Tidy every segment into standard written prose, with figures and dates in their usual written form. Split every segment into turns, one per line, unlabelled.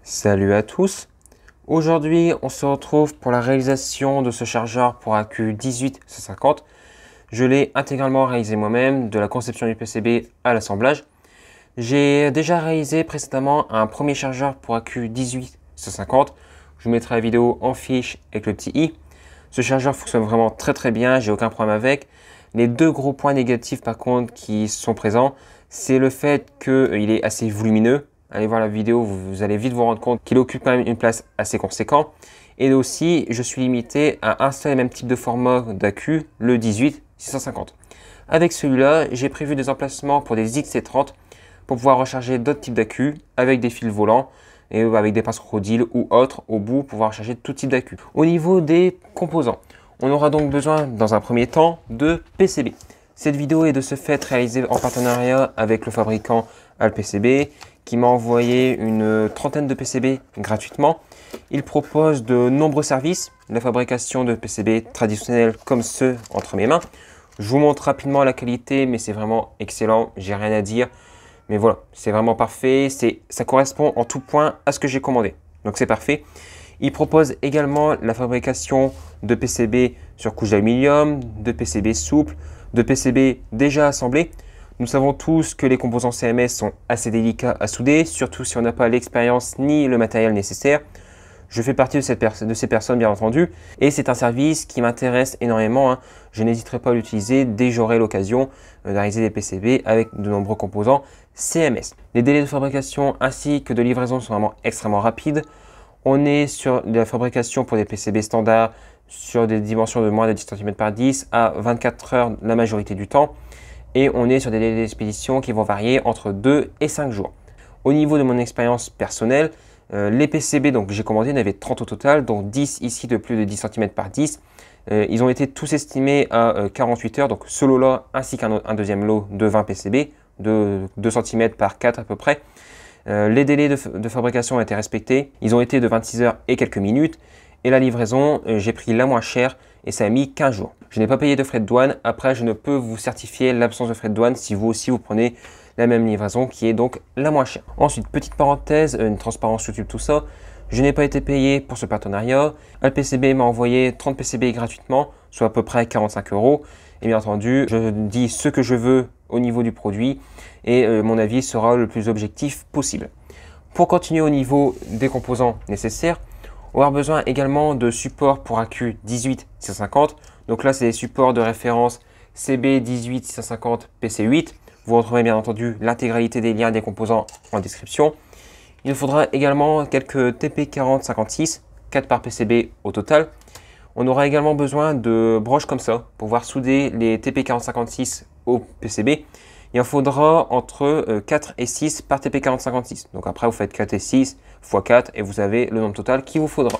Salut à tous. Aujourd'hui, on se retrouve pour la réalisation de ce chargeur pour AQ18-150. Je l'ai intégralement réalisé moi-même, de la conception du PCB à l'assemblage. J'ai déjà réalisé précédemment un premier chargeur pour AQ18-150. Je vous mettrai la vidéo en fiche avec le petit i. Ce chargeur fonctionne vraiment très bien, j'ai aucun problème avec. Les deux gros points négatifs par contre qui sont présents, c'est le fait qu'il est assez volumineux. Allez voir la vidéo, vous allez vite vous rendre compte qu'il occupe quand même une place assez conséquente. Et aussi, je suis limité à un seul et même type de format d'AQ, le 18-650. Avec celui-là, j'ai prévu des emplacements pour des XC30 pour pouvoir recharger d'autres types d'AQ avec des fils volants et avec des pinces crocodiles ou autres au bout pour pouvoir recharger tout type d'AQ. Au niveau des composants, on aura donc besoin dans un premier temps de PCB. Cette vidéo est de ce fait réalisée en partenariat avec le fabricant ALPCB qui m'a envoyé une trentaine de PCB gratuitement. Il propose de nombreux services, la fabrication de PCB traditionnels comme ceux entre mes mains. Je vous montre rapidement la qualité, mais c'est vraiment excellent, j'ai rien à dire. Mais voilà, c'est vraiment parfait, ça correspond en tout point à ce que j'ai commandé. Donc c'est parfait. Il propose également la fabrication de PCB sur couche d'aluminium, de PCB souple, de PCB déjà assemblés. Nous savons tous que les composants CMS sont assez délicats à souder, surtout si on n'a pas l'expérience ni le matériel nécessaire. Je fais partie de ces personnes bien entendu, et c'est un service qui m'intéresse énormément. Je n'hésiterai pas à l'utiliser dès que j'aurai l'occasion de réaliser des PCB avec de nombreux composants CMS. Les délais de fabrication ainsi que de livraison sont vraiment extrêmement rapides. On est sur de la fabrication pour des PCB standards sur des dimensions de moins de 10 cm par 10 à 24 heures la majorité du temps. Et on est sur des délais d'expédition qui vont varier entre 2 et 5 jours. Au niveau de mon expérience personnelle, les PCB que j'ai commandés, il y en avait 30 au total, dont 10 ici de plus de 10 cm par 10. Ils ont été tous estimés à 48 heures, donc ce lot-là ainsi qu'un deuxième lot de 20 PCB, de 2 cm par 4 à peu près. Les délais de fabrication ont été respectés, ils ont été de 26 heures et quelques minutes. Et la livraison, j'ai pris la moins chère et ça a mis 15 jours. Je n'ai pas payé de frais de douane. Après, je ne peux vous certifier l'absence de frais de douane si vous aussi vous prenez la même livraison qui est donc la moins chère. Ensuite, petite parenthèse, une transparence YouTube, tout ça. Je n'ai pas été payé pour ce partenariat. ALPCB m'a envoyé 30 PCB gratuitement, soit à peu près 45 €. Et bien entendu, je dis ce que je veux au niveau du produit et mon avis sera le plus objectif possible. Pour continuer au niveau des composants nécessaires, on va avoir besoin également de supports pour AQ18-650. Donc là, c'est des supports de référence CB18-650 PC8. Vous retrouverez bien entendu l'intégralité des liens des composants en description. Il faudra également quelques TP4056, 4 par PCB au total. On aura également besoin de broches comme ça pour pouvoir souder les TP4056 au PCB. Il en faudra entre 4 et 6 par TP4056. Donc après, vous faites 4 et 6 x 4 et vous avez le nombre total qu'il vous faudra.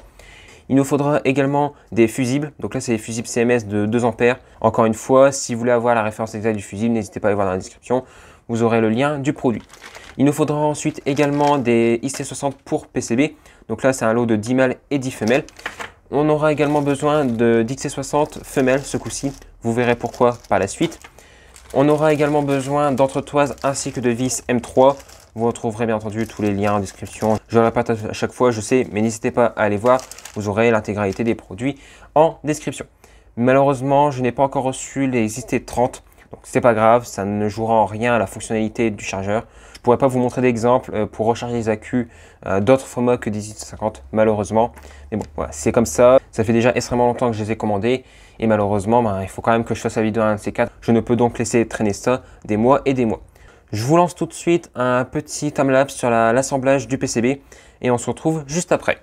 Il nous faudra également des fusibles. Donc là, c'est des fusibles CMS de 2 ampères. Encore une fois, si vous voulez avoir la référence exacte du fusible, n'hésitez pas à aller voir dans la description. Vous aurez le lien du produit. Il nous faudra ensuite également des IC60 pour PCB. Donc là, c'est un lot de 10 mâles et 10 femelles. On aura également besoin d'XC60 femelles ce coup-ci. Vous verrez pourquoi par la suite. On aura également besoin d'entretoises ainsi que de vis M3. Vous retrouverez bien entendu tous les liens en description. Je le répète à chaque fois, je sais, mais n'hésitez pas à aller voir. Vous aurez l'intégralité des produits en description. Malheureusement, je n'ai pas encore reçu les XT30. Donc c'est pas grave, ça ne jouera en rien à la fonctionnalité du chargeur. Je ne pourrais pas vous montrer d'exemple pour recharger les accus d'autres formats que 1850 malheureusement. Mais bon, voilà, c'est comme ça. Ça fait déjà extrêmement longtemps que je les ai commandés. Et malheureusement, il faut quand même que je fasse la vidéo à un de ces quatre. Je ne peux donc laisser traîner ça des mois et des mois. Je vous lance tout de suite un petit timelapse sur l'assemblage du PCB. Et on se retrouve juste après.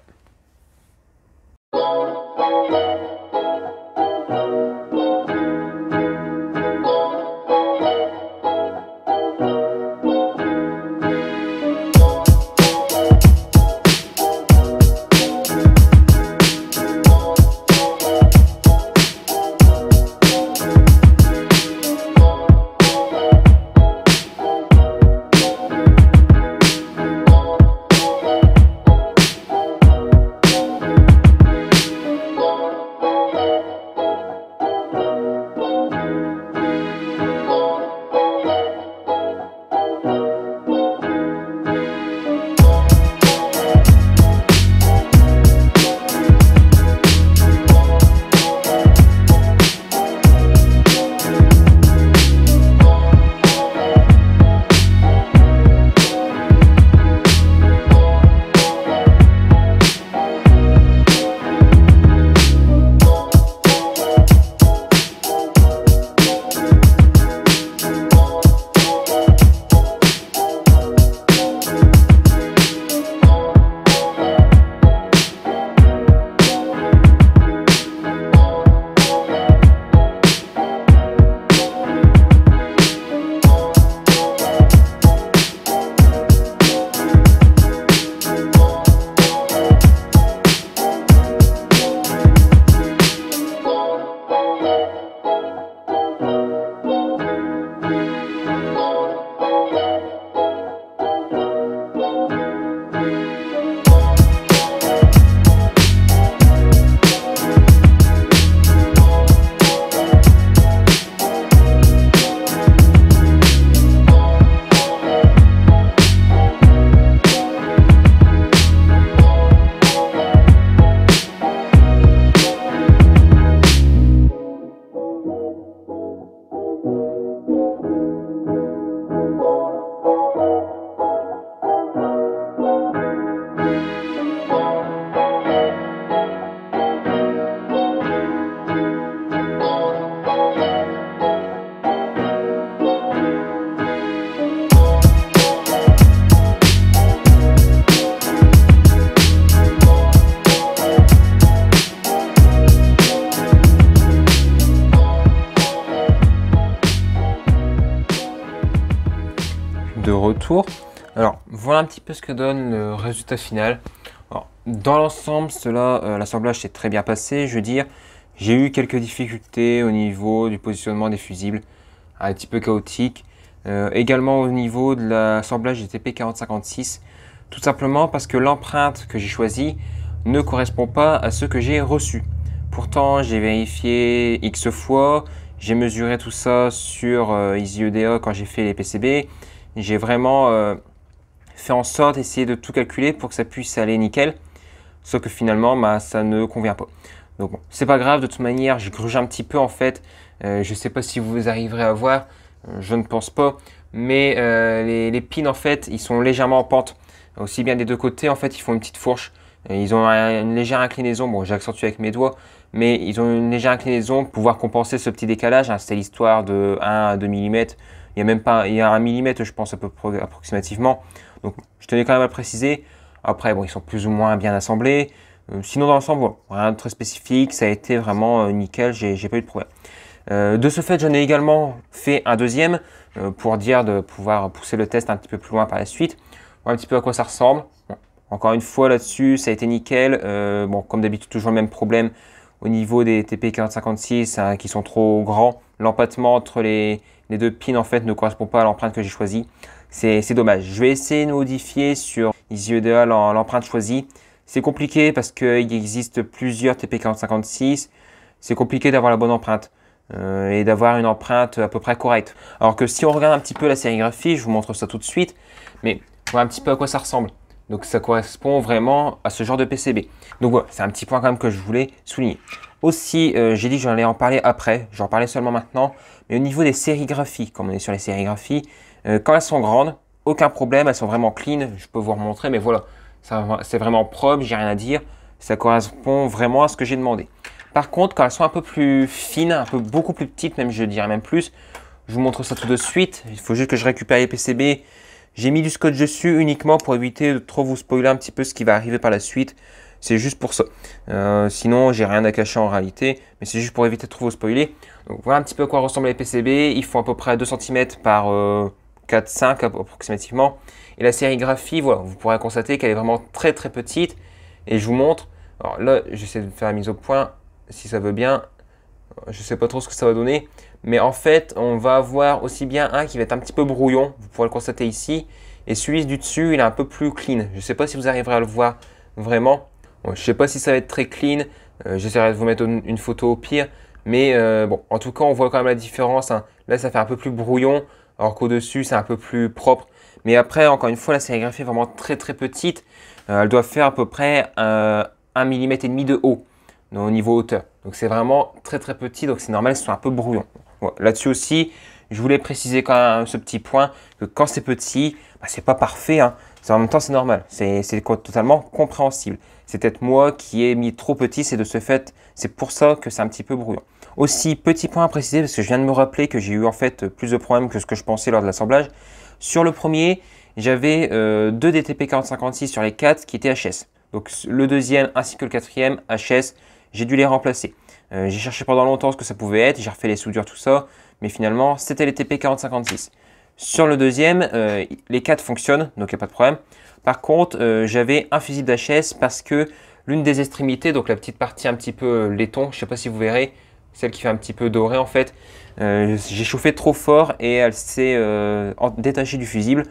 retour. Alors voilà un petit peu ce que donne le résultat final. Alors, dans l'ensemble, l'assemblage s'est très bien passé. Je veux dire, j'ai eu quelques difficultés au niveau du positionnement des fusibles, un petit peu chaotique. Également au niveau de l'assemblage des TP4056, tout simplement parce que l'empreinte que j'ai choisie ne correspond pas à ce que j'ai reçu. Pourtant, j'ai vérifié X fois, j'ai mesuré tout ça sur EasyEDA quand j'ai fait les PCB. J'ai vraiment fait en sorte d'essayer de tout calculer pour que ça puisse aller nickel. Sauf que finalement, bah, ça ne convient pas. Donc bon, c'est pas grave, de toute manière, j'ai grugé un petit peu en fait. Je sais pas si vous arriverez à voir, je ne pense pas. Mais les pins en fait, ils sont légèrement en pente. Aussi bien des deux côtés, en fait, ils font une petite fourche. Ils ont une légère inclinaison, bon j'accentue avec mes doigts, mais ils ont une légère inclinaison pour pouvoir compenser ce petit décalage. Hein. C'est l'histoire de 1 à 2 mm. Il y a même pas, il y a 1 mm je pense à peu près approximativement. Donc je tenais quand même à le préciser. Après bon, ils sont plus ou moins bien assemblés. Sinon dans l'ensemble, bon, rien de très spécifique, ça a été vraiment nickel, j'ai pas eu de problème. De ce fait, j'en ai également fait un deuxième pour dire de pouvoir pousser le test un petit peu plus loin par la suite. Voir un petit peu à quoi ça ressemble. Bon, encore une fois là-dessus, ça a été nickel. Bon, comme d'habitude, toujours le même problème au niveau des TP4056 hein, qui sont trop grands. L'empattement entre les deux pins en fait ne correspond pas à l'empreinte que j'ai choisie. C'est dommage. Je vais essayer de modifier sur EasyEDA l'empreinte choisie. C'est compliqué parce qu'il existe plusieurs TP4056. C'est compliqué d'avoir la bonne empreinte et d'avoir une empreinte à peu près correcte. Alors que si on regarde un petit peu la sérigraphie, je vous montre ça tout de suite, mais voilà un petit peu à quoi ça ressemble. Donc ça correspond vraiment à ce genre de PCB. Donc voilà, c'est un petit point quand même que je voulais souligner. Aussi, j'ai dit que j'allais en parler après, j'en parlais seulement maintenant, mais au niveau des sérigraphies, comme on est sur les sérigraphies, quand elles sont grandes, aucun problème, elles sont vraiment clean, je peux vous remontrer, mais voilà, c'est vraiment propre, j'ai rien à dire, ça correspond vraiment à ce que j'ai demandé. Par contre, quand elles sont un peu plus fines, beaucoup plus petites, même je dirais même plus, je vous montre ça tout de suite. Il faut juste que je récupère les PCB. J'ai mis du scotch dessus uniquement pour éviter de trop vous spoiler un petit peu ce qui va arriver par la suite. C'est juste pour ça. Sinon, j'ai rien à cacher en réalité, mais c'est juste pour éviter de trop vous spoiler. Donc voilà un petit peu à quoi ressemblent les PCB. Ils font à peu près 2 cm par 4-5 approximativement. Et la sérigraphie, voilà, vous pourrez constater qu'elle est vraiment très très petite. Et je vous montre. Alors là, j'essaie de faire la mise au point. Si ça veut bien, je ne sais pas trop ce que ça va donner, mais en fait on va avoir aussi bien un qui va être un petit peu brouillon, vous pourrez le constater ici, et celui du dessus il est un peu plus clean. Je ne sais pas si vous arriverez à le voir vraiment, bon, je ne sais pas si ça va être très clean, j'essaierai de vous mettre une photo au pire, mais bon, en tout cas on voit quand même la différence, hein. Là ça fait un peu plus brouillon, alors qu'au dessus c'est un peu plus propre, mais après encore une fois la sérigraphie est vraiment très très petite, elle doit faire à peu près 1,5 mm de haut. Au niveau hauteur. Donc c'est vraiment très très petit, donc c'est normal, ils sont un peu brouillons. Voilà. Là-dessus aussi, je voulais préciser quand même ce petit point, que quand c'est petit, bah, c'est pas parfait, hein. En même temps c'est normal, c'est totalement compréhensible. C'est peut-être moi qui ai mis trop petit, c'est de ce fait, c'est pour ça que c'est un petit peu brouillon. Aussi, petit point à préciser, parce que je viens de me rappeler que j'ai eu en fait plus de problèmes que ce que je pensais lors de l'assemblage. Sur le premier, j'avais 2 DTP4056 sur les 4 qui étaient HS. Donc le deuxième ainsi que le quatrième HS, j'ai dû les remplacer. J'ai cherché pendant longtemps ce que ça pouvait être, j'ai refait les soudures, tout ça, mais finalement, c'était les TP4056. Sur le deuxième, les 4 fonctionnent, donc il n'y a pas de problème. Par contre, j'avais un fusible d'HS parce que l'une des extrémités, donc la petite partie un petit peu laiton, je ne sais pas si vous verrez, celle qui fait un petit peu doré en fait, j'ai chauffé trop fort et elle s'est détachée du fusible.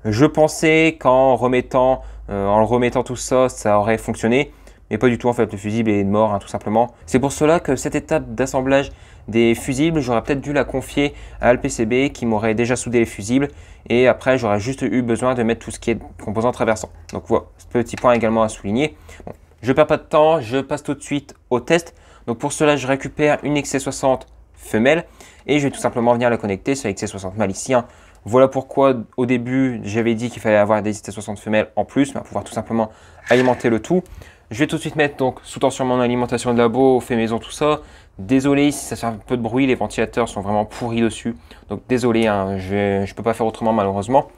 Je pensais qu'en en le remettant tout ça, ça aurait fonctionné. Mais pas du tout en fait, le fusible est mort hein, tout simplement. C'est pour cela que cette étape d'assemblage des fusibles, j'aurais peut-être dû la confier à LPCB qui m'aurait déjà soudé les fusibles et après j'aurais juste eu besoin de mettre tout ce qui est composant traversant. Donc voilà, ce petit point également à souligner. Bon, je ne perds pas de temps, je passe tout de suite au test. Donc pour cela, je récupère une XC60 femelle et je vais tout simplement venir la connecter sur XC60 mâle ici. Hein. Voilà pourquoi au début j'avais dit qu'il fallait avoir des XC60 femelles en plus, pour pouvoir tout simplement alimenter le tout. Je vais tout de suite mettre donc sous tension mon alimentation de labo, fait maison, tout ça. Désolé si ça fait un peu de bruit, les ventilateurs sont vraiment pourris dessus. Donc désolé, hein, je ne peux pas faire autrement malheureusement.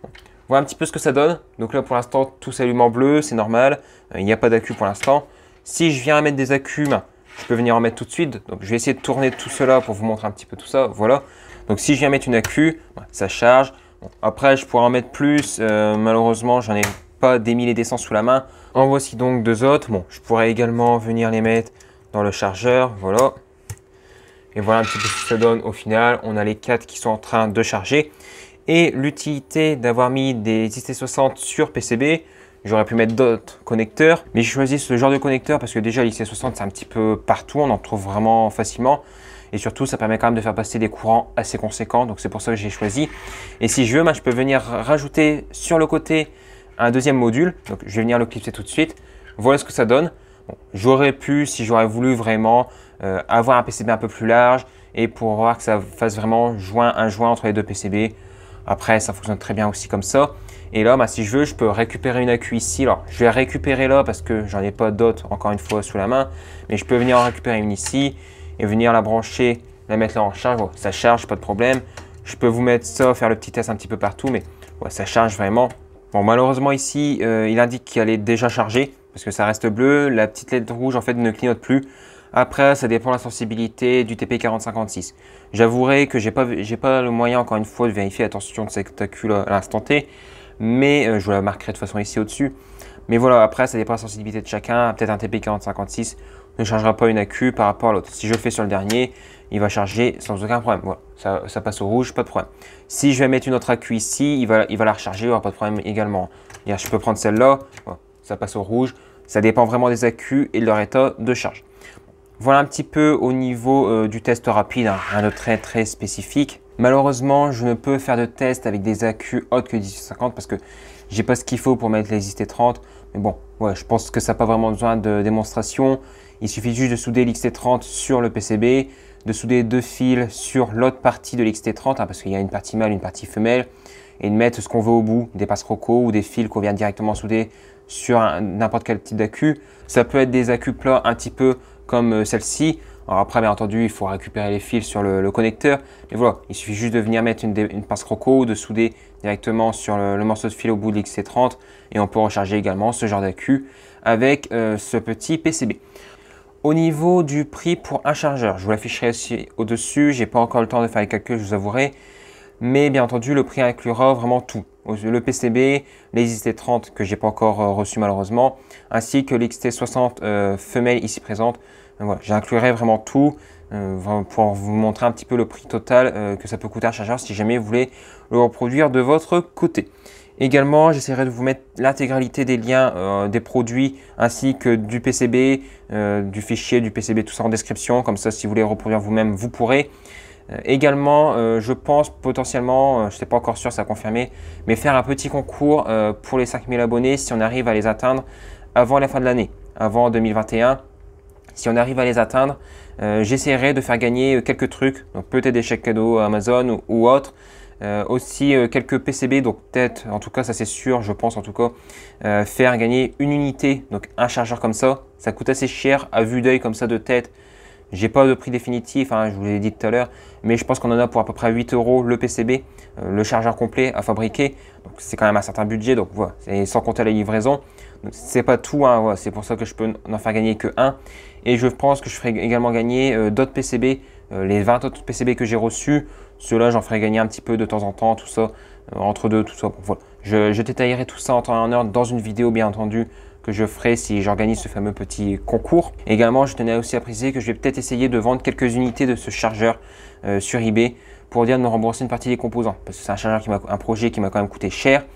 Bon, voilà un petit peu ce que ça donne. Donc là pour l'instant tout s'allume en bleu, c'est normal. Il n'y a pas d'accu pour l'instant. Si je viens à mettre des accus, je peux venir en mettre tout de suite. Donc je vais essayer de tourner tout cela pour vous montrer un petit peu tout ça. Voilà. Donc si je viens mettre une accu, ça charge. Bon, après, je pourrais en mettre plus. Malheureusement, j'en ai pas des milliers et des cents sous la main. En voici donc 2 autres. Bon, je pourrais également venir les mettre dans le chargeur. Voilà. Et voilà un petit peu ce que ça donne au final. On a les 4 qui sont en train de charger. Et l'utilité d'avoir mis des XT60 sur PCB, j'aurais pu mettre d'autres connecteurs, mais j'ai choisi ce genre de connecteur parce que déjà l'XT60 c'est un petit peu partout, on en trouve vraiment facilement. Et surtout, ça permet quand même de faire passer des courants assez conséquents, donc c'est pour ça que j'ai choisi. Et si je veux, je peux venir rajouter sur le côté un deuxième module. Donc je vais venir le clipser tout de suite. Voilà ce que ça donne. Bon, j'aurais pu, si j'aurais voulu vraiment, avoir un PCB un peu plus large et pour voir que ça fasse vraiment un joint entre les deux PCB. Après, ça fonctionne très bien aussi comme ça. Et là, si je veux, je peux récupérer une accu ici. Alors, je vais récupérer là parce que j'en ai pas d'autres, encore une fois, sous la main. Mais je peux venir en récupérer une ici et venir la brancher, la mettre là en charge. Bon, ça charge, pas de problème. Je peux vous mettre ça, faire le petit test un petit peu partout, mais ouais, ça charge vraiment. Bon, malheureusement ici, il indique qu'elle est déjà chargée parce que ça reste bleu. La petite lettre rouge, en fait, ne clignote plus. Après, ça dépend de la sensibilité du TP4056. J'avouerai que j'ai pas le moyen, encore une fois, de vérifier l'attention de cette accu là à l'instant T, mais je vous la marquerai de toute façon ici au-dessus. Mais voilà, après, ça dépend de la sensibilité de chacun. Peut-être un TP4056 ne chargera pas une accu par rapport à l'autre. Si je le fais sur le dernier, il va charger sans aucun problème. Voilà, ça passe au rouge, pas de problème. Si je vais mettre une autre accu ici, il va la recharger, il n'y aura pas de problème également. Je peux prendre celle-là, voilà, ça passe au rouge. Ça dépend vraiment des accus et de leur état de charge. Voilà un petit peu au niveau du test rapide, rien de très spécifique. Malheureusement, je ne peux faire de test avec des accus autres que 1850 parce que j'ai pas ce qu'il faut pour mettre les XT30. Mais bon, ouais, je pense que ça n'a pas vraiment besoin de démonstration. Il suffit juste de souder l'XT30 sur le PCB, de souder 2 fils sur l'autre partie de l'XT30 parce qu'il y a une partie mâle, une partie femelle, et de mettre ce qu'on veut au bout, des passes croco ou des fils qu'on vient directement souder sur n'importe quel type d'accu. Ça peut être des accus plats un petit peu comme celle-ci. Alors après, bien entendu, il faut récupérer les fils sur le connecteur. Mais voilà, il suffit juste de venir mettre une pince croco ou de souder directement sur le morceau de fil au bout de l'XT30. Et on peut recharger également ce genre d'accu avec ce petit PCB. Au niveau du prix pour un chargeur, je vous l'afficherai aussi au-dessus. Je n'ai pas encore le temps de faire les calculs, je vous avouerai. Mais bien entendu, le prix inclura vraiment tout. Le PCB, les XT30 que j'ai pas encore reçu malheureusement, ainsi que l'XT60 femelle ici présente. Voilà, j'inclurai vraiment tout pour vous montrer un petit peu le prix total que ça peut coûter un chargeur si jamais vous voulez le reproduire de votre côté. Également, j'essaierai de vous mettre l'intégralité des liens des produits ainsi que du PCB, du fichier, du PCB, tout ça en description. Comme ça, si vous voulez reproduire vous-même, vous pourrez. Également, je pense potentiellement, je ne sais pas encore sûr, ça a confirmé, mais faire un petit concours pour les 5000 abonnés si on arrive à les atteindre avant la fin de l'année, avant 2021. Si on arrive à les atteindre, j'essaierai de faire gagner quelques trucs, donc peut-être des chèques cadeaux Amazon ou autres. Aussi quelques PCB, donc peut-être, en tout cas ça c'est sûr, je pense en tout cas, faire gagner une unité, donc un chargeur comme ça coûte assez cher à vue d'œil comme ça de tête. J'ai pas de prix définitif, je vous l'ai dit tout à l'heure, mais je pense qu'on en a pour à peu près 8 € le PCB, le chargeur complet à fabriquer. Donc c'est quand même un certain budget, donc voilà, et sans compter la livraison. Donc c'est pas tout, voilà, c'est pour ça que je peux n'en faire gagner que un. Et je pense que je ferai également gagner d'autres PCB, les 20 autres PCB que j'ai reçus. Ceux-là, j'en ferai gagner un petit peu de temps en temps, tout ça, entre deux, tout ça. Bon, voilà. Je détaillerai tout ça en temps et en heure dans une vidéo, bien entendu, que je ferai si j'organise ce fameux petit concours. Également, je tenais aussi à préciser que je vais peut-être essayer de vendre quelques unités de ce chargeur sur eBay pour dire de me rembourser une partie des composants. Parce que c'est un chargeur un projet qui m'a quand même coûté cher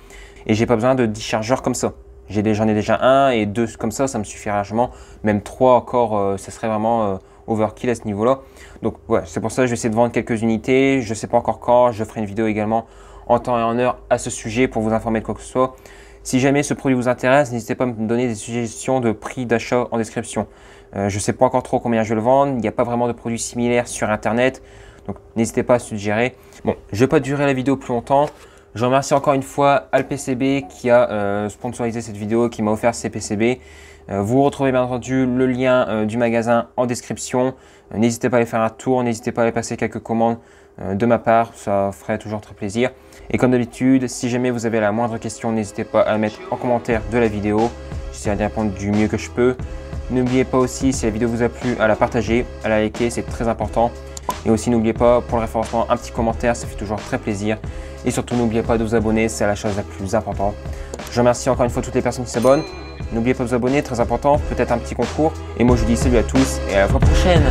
et j'ai pas besoin de 10 chargeurs comme ça. J'en ai déjà un et 2 comme ça me suffit largement. Même 3 encore, ça serait vraiment overkill à ce niveau-là. Donc ouais, c'est pour ça que je vais essayer de vendre quelques unités. Je ne sais pas encore quand, je ferai une vidéo également en temps et en heure à ce sujet pour vous informer de quoi que ce soit. Si jamais ce produit vous intéresse, n'hésitez pas à me donner des suggestions de prix d'achat en description. Je ne sais pas encore trop combien je vais le vendre. Il n'y a pas vraiment de produits similaires sur Internet. Donc n'hésitez pas à suggérer. Bon, je ne vais pas durer la vidéo plus longtemps. Je remercie encore une fois AlPCB qui a sponsorisé cette vidéo, qui m'a offert ces PCB. Vous retrouvez bien entendu le lien du magasin en description. N'hésitez pas à aller faire un tour, n'hésitez pas à aller passer quelques commandes de ma part, ça ferait toujours très plaisir. Et comme d'habitude, si jamais vous avez la moindre question, n'hésitez pas à la mettre en commentaire de la vidéo. J'essaierai d'y répondre du mieux que je peux. N'oubliez pas aussi, si la vidéo vous a plu, à la partager, à la liker, c'est très important. Et aussi n'oubliez pas pour le référencement un petit commentaire, ça fait toujours très plaisir. Et surtout n'oubliez pas de vous abonner, c'est la chose la plus importante. Je remercie encore une fois toutes les personnes qui s'abonnent. N'oubliez pas de vous abonner, très important, peut-être un petit concours. Et moi je vous dis salut à tous et à la fois prochaine.